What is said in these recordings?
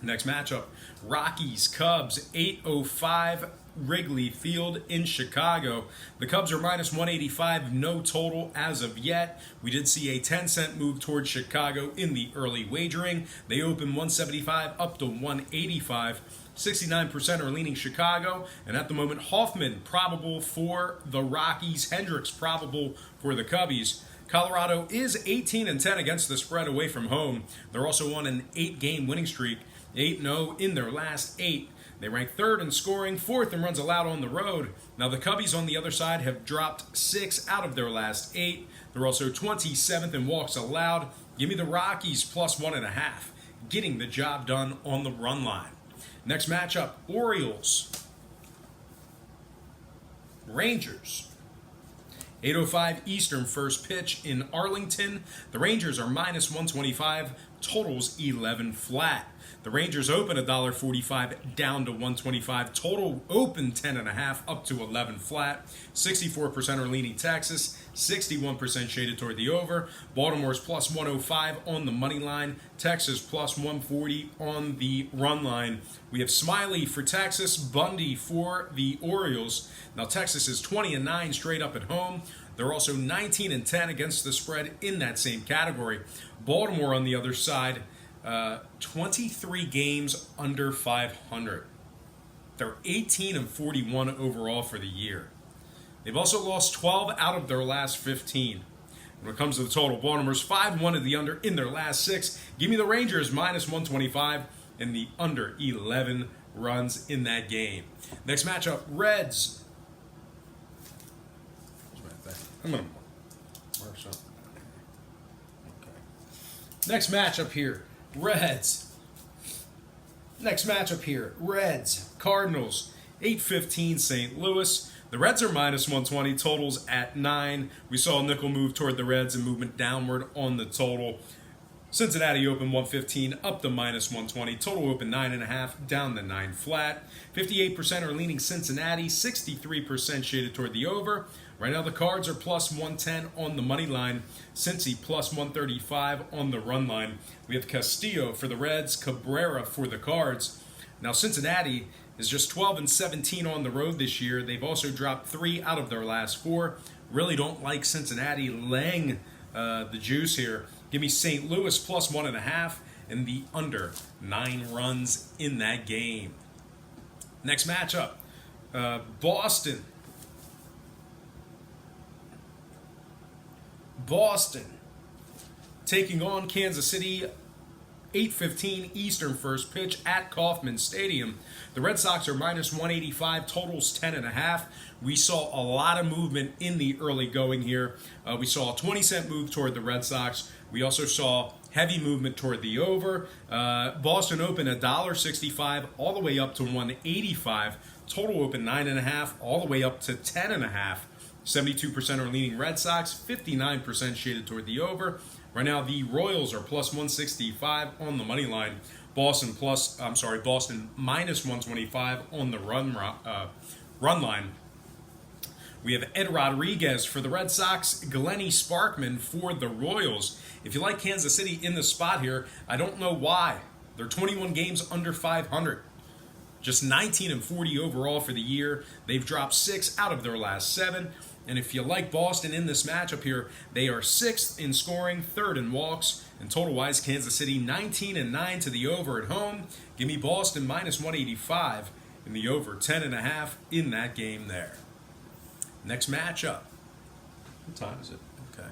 Next matchup, Rockies Cubs, 8:05 Wrigley Field in Chicago. The Cubs are minus 185, no total as of yet. We did see a 10-cent move towards Chicago in the early wagering. They open 175 up to 185. 69% are leaning Chicago, and at the moment, Hoffman probable for the Rockies, Hendricks probable for the Cubbies. Colorado is 18-10 against the spread away from home. They're also on an 8-game winning streak, 8-0 in their last 8. They rank third in scoring, fourth in runs allowed on the road. Now the Cubbies on the other side have dropped 6 out of their last 8. They're also 27th in walks allowed. Give me the Rockies plus 1.5, getting the job done on the run line. Next matchup, Orioles, Rangers. 8:05 Eastern first pitch in Arlington. The Rangers are minus 125, totals 11 flat. The Rangers open $1.45 down to 125. Total open 10.5 up to 11 flat. 64% are leaning Texas. 61% shaded toward the over. Baltimore's plus 105 on the money line. Texas plus 140 on the run line. We have Smiley for Texas, Bundy for the Orioles. Now Texas is 20-9 straight up at home. They're also 19-10 against the spread in that same category. Baltimore on the other side, 23 games under 500. They're 18-41 overall for the year. They've also lost 12 out of their last 15. When it comes to the total, Baltimore's 5-1 to the under in their last 6. Give me the Rangers minus 125 and the under 11 runs in that game. Next matchup, Reds. I'm going to mark something. Okay. Next matchup here, Reds. Cardinals, 8:15 St. Louis. The Reds are minus 120, totals at 9. We saw a nickel move toward the Reds and movement downward on the total. Cincinnati open 115 up to minus 120. Total open 9.5 down to 9 flat. 58% are leaning Cincinnati, 63% shaded toward the over. Right now the Cards are plus 110 on the money line. Cincy plus 135 on the run line. We have Castillo for the Reds, Cabrera for the Cards. Now Cincinnati is just 12-17 on the road this year. They've also dropped 3 out of their last 4. Really don't like Cincinnati laying the juice here. Give me St. Louis plus 1.5 and the under 9 runs in that game. Next matchup, Boston taking on Kansas City. 8:15 Eastern first pitch at Kauffman Stadium. The Red Sox are minus 185, totals 10.5. We saw a lot of movement in the early going here. We saw a 20-cent move toward the Red Sox. We also saw heavy movement toward the over. Boston opened $1.65 all the way up to 185. Total open 9.5 all the way up to 10.5. 72% are leaning Red Sox, 59% shaded toward the over. Right now, the Royals are plus 165 on the money line. Boston minus 125 on the run line. We have Ed Rodriguez for the Red Sox, Glenny Sparkman for the Royals. If you like Kansas City in the spot here, I don't know why. They're 21 games under 500. Just 19-40 overall for the year. They've dropped 6 out of their last 7. And if you like Boston in this matchup here, they are 6th in scoring, 3rd in walks, and total-wise, Kansas City 19-9 to the over at home. Give me Boston minus 185 and the over 10.5 in that game there. Next matchup. What time is it? Okay,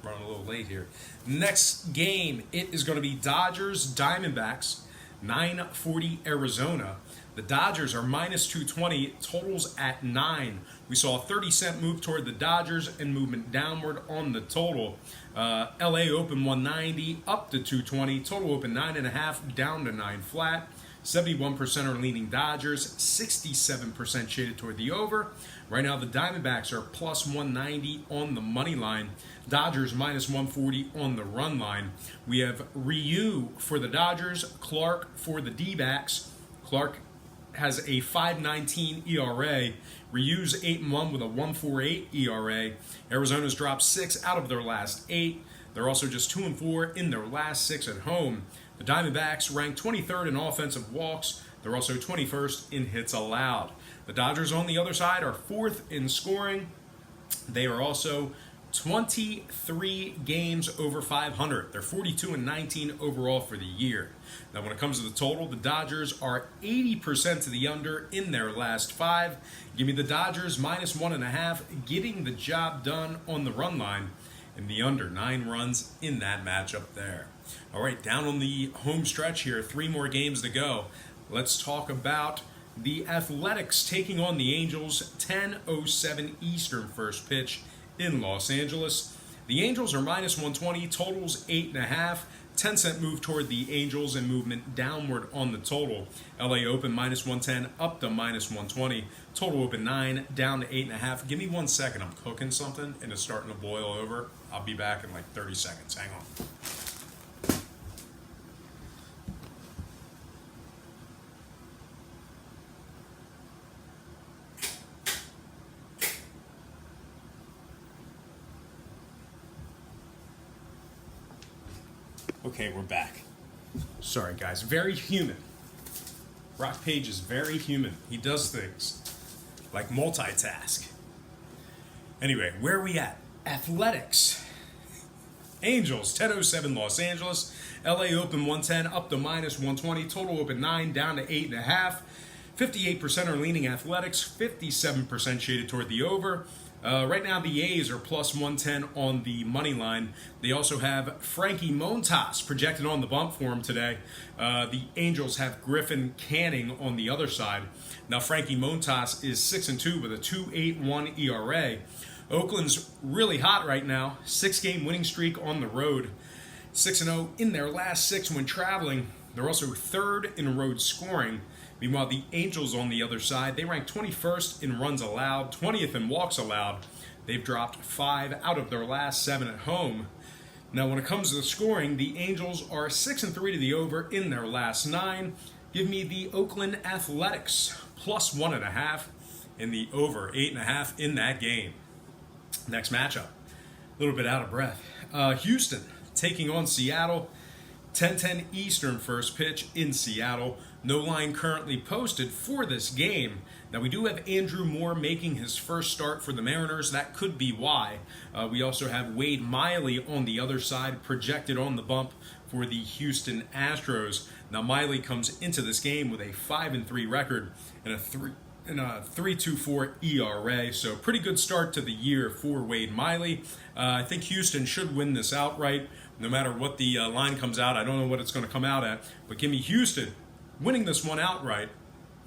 running a little late here. Next game, it is going to be Dodgers Diamondbacks, 9:40 Arizona. The Dodgers are minus 220, totals at 9. We saw a 30-cent move toward the Dodgers and movement downward on the total. LA open 190 up to 220. Total open 9.5 down to 9 flat. 71% are leaning Dodgers, 67% shaded toward the over. Right now the Diamondbacks are plus 190 on the money line. Dodgers minus 140 on the run line. We have Ryu for the Dodgers, Clark for the D-backs. Clark has a 5.19 ERA. Ryu's 8-1 with a 1.48 ERA. Arizona's dropped 6 out of their last 8. They're also just 2-4 in their last 6 at home. The Diamondbacks rank 23rd in offensive walks. They're also 21st in hits allowed. The Dodgers on the other side are 4th in scoring. They are also 23 games over 500. They're 42-19 overall for the year. Now, when it comes to the total, the Dodgers are 80% to the under in their last 5. Give me the Dodgers -1.5, getting the job done on the run line, and the under 9 runs in that matchup there. All right, down on the home stretch here, 3 more games to go. Let's talk about the Athletics taking on the Angels, 10:07 Eastern first pitch in Los Angeles. The Angels are -120, totals 8.5. 10-cent move toward the Angels and movement downward on the total. LA open -110 up to -120. Total open 9 down to 8.5. Give me 1 second. I'm cooking something and it's starting to boil over. I'll be back in like 30 seconds. Hang on. Okay, we're back. Sorry, guys. Very human. Rock Page is very human. He does things like multitask. Anyway, where are we at? Athletics. Angels, 10:07 Los Angeles. LA open 110 up to -120. Total open 9 down to 8.5. 58% are leaning Athletics. 57% shaded toward the over. Right now, the A's are +110 on the money line. They also have Frankie Montas projected on the bump for him today. The Angels have Griffin Canning on the other side. Now, Frankie Montas is 6-2 with a 2.81 ERA. Oakland's really hot right now. 6-game winning streak on the road. 6-0 in their last 6 when traveling. They're also 3rd in road scoring. Meanwhile, the Angels on the other side, they rank 21st in runs allowed, 20th in walks allowed. They've dropped 5 out of their last 7 at home. Now, when it comes to the scoring, the Angels are 6-3 to the over in their last 9. Give me the Oakland Athletics +1.5 in the over 8.5 in that game. Next matchup, a little bit out of breath. Houston taking on Seattle. 10:10 Eastern first pitch in Seattle. No line currently posted for this game. Now, we do have Andrew Moore making his first start for the Mariners. That could be why. We also have Wade Miley on the other side, projected on the bump for the Houston Astros. Now, Miley comes into this game with a 5-3 record and a 3.24 ERA. So, pretty good start to the year for Wade Miley. I think Houston should win this outright. No matter what the line comes out, I don't know what it's going to come out at, but give me Houston winning this one outright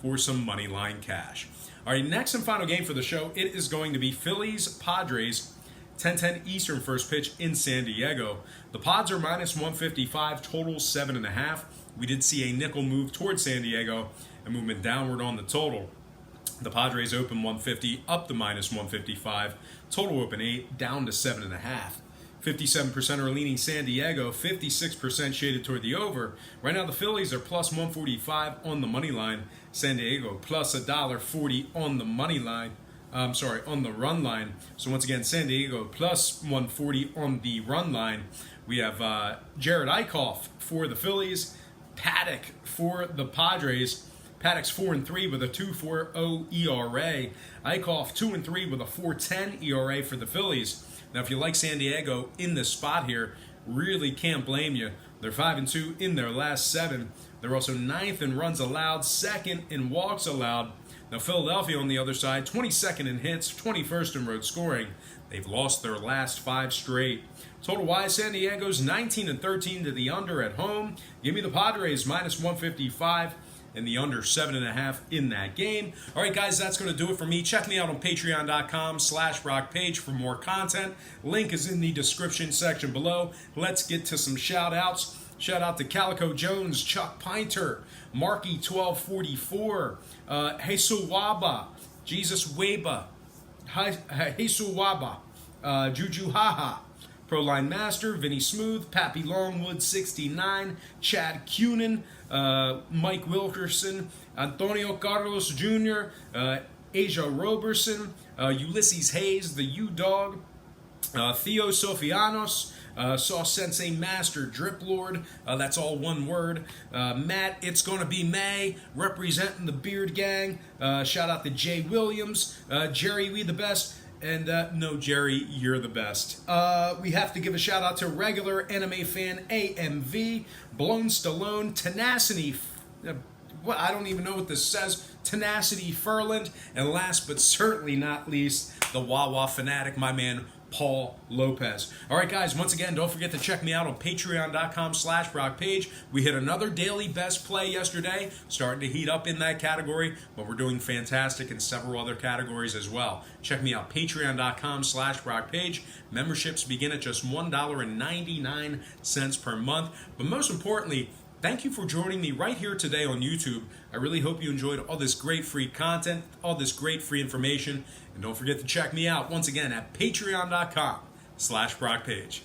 for some money line cash. All right, next and final game for the show, it is going to be Phillies Padres, 10:10 Eastern first pitch in San Diego. The Pods are -155, total 7.5. We did see a nickel move towards San Diego and movement downward on the total. The Padres open 150 up to -155, total open 8 down to 7.5. 57% are leaning San Diego, 56% shaded toward the over. Right now, the Phillies are +145 on the money line. San Diego plus $1.40 on the money line. On the run line. So once again, San Diego +140 on the run line. We have Jared Eichhoff for the Phillies, Paddock for the Padres. Paddock's 4-3 with a 2.40 ERA. Eichhoff 2-3 with a 4.10 ERA for the Phillies. Now, if you like San Diego in this spot here, really can't blame you. They're 5-2 in their last 7. They're also 9th in runs allowed, 2nd in walks allowed. Now, Philadelphia on the other side, 22nd in hits, 21st in road scoring. They've lost their last 5 straight. Total-wise, San Diego's 19-13 to the under at home. Give me the Padres -155. And the under 7.5 in that game. All right, guys, that's going to do it for me. Check me out on patreon.com/RockPage for more content. Link is in the description section below. Let's get to some shout-outs. Shout out to Calico Jones, Chuck Pinter, Marky1244, Hesuwaba, Jesus Weba, Hesuwaba, Juju Haha, Proline Master, Vinny Smooth, Pappy Longwood 69, Chad Cunin, Mike Wilkerson, Antonio Carlos Jr., Asia Roberson, Ulysses Hayes, the U-Dog, Theo Sofianos, Saw Sensei Master, Drip Lord, that's all one word. Matt, It's Gonna Be May, representing the Beard Gang. Shout out to Jay Williams. Jerry, we the best. And no, Jerry, you're the best. We have to give a shout out to regular anime fan AMV, Blown Stallone, Tenacity. Well, I don't even know what this says. Tenacity Furland, and last but certainly not least, the Wawa fanatic, my man Paul Lopez. All right, guys, once again, don't forget to check me out on patreon.com/BrockPage. We hit another daily best play yesterday, starting to heat up in that category, but we're doing fantastic in several other categories as well. Check me out, patreon.com/BrockPage. Memberships begin at just $1.99 per month. But most importantly, thank you for joining me right here today on YouTube. I really hope you enjoyed all this great free content, all this great free information. And don't forget to check me out once again at patreon.com/BrockPage.